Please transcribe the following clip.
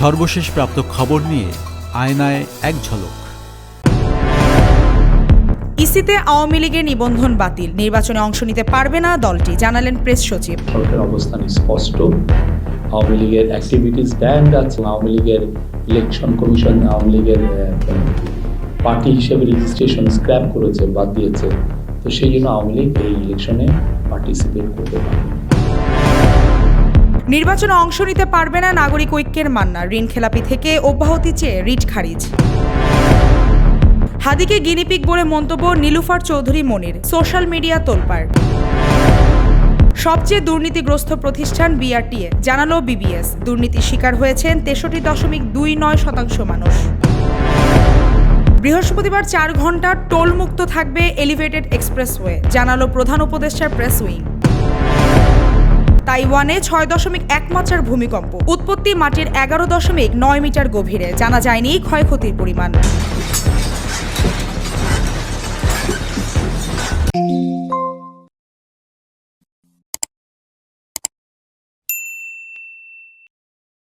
সর্বশেষ প্রাপ্ত খবর নিয়ে আয়নায় এক ঝলক। ইসিতে আওয়ামী লীগের নিবন্ধন বাতিল, নির্বাচনে অংশ নিতে পারবে না দলটি, জানালেন প্রেস সচিব। সরকারের অবস্থান স্পষ্ট। আওয়ামী লীগের অ্যাক্টিভিটিস ব্যান্ড আছে। আওয়ামী লীগের ইলেকশন কমিশন আওয়ামী লীগের পার্টি হিসেবে রেজিস্ট্রেশন স্ক্র্যাপ করেছে, বাদ দিয়েছে। তো সেই জন্য আওয়ামী লীগ এই ইলেকশনে পার্টিসিপেট করতে পারবে। নির্বাচনে অংশ নিতে পারবে না নাগরিক ঐক্যের মান্না, ঋণ খেলাপি থেকে অব্যাহতি চেয়ে রিট খারিজ। হাদিকে গিনিপিগ বলে মন্তব্য নীলুফার চৌধুরী মনির, সোশ্যাল মিডিয়া তোলপাড়। সবচেয়ে দুর্নীতিগ্রস্ত প্রতিষ্ঠান বিআরটিএ, জানালো বিবিএস। দুর্নীতির শিকার হয়েছেন 63.29% মানুষ। বৃহস্পতিবার 4 ঘন্টা টোলমুক্ত থাকবে এলিভেটেড এক্সপ্রেসওয়ে, জানালো প্রধান উপদেষ্টার প্রেস উইং। তাইওয়ানে 6.1 মাত্রার ভূমিকম্প, উৎপত্তি মাটির 11.9 মিটার গভীরে, জানা যায়নি ক্ষয়ক্ষতির পরিমাণ।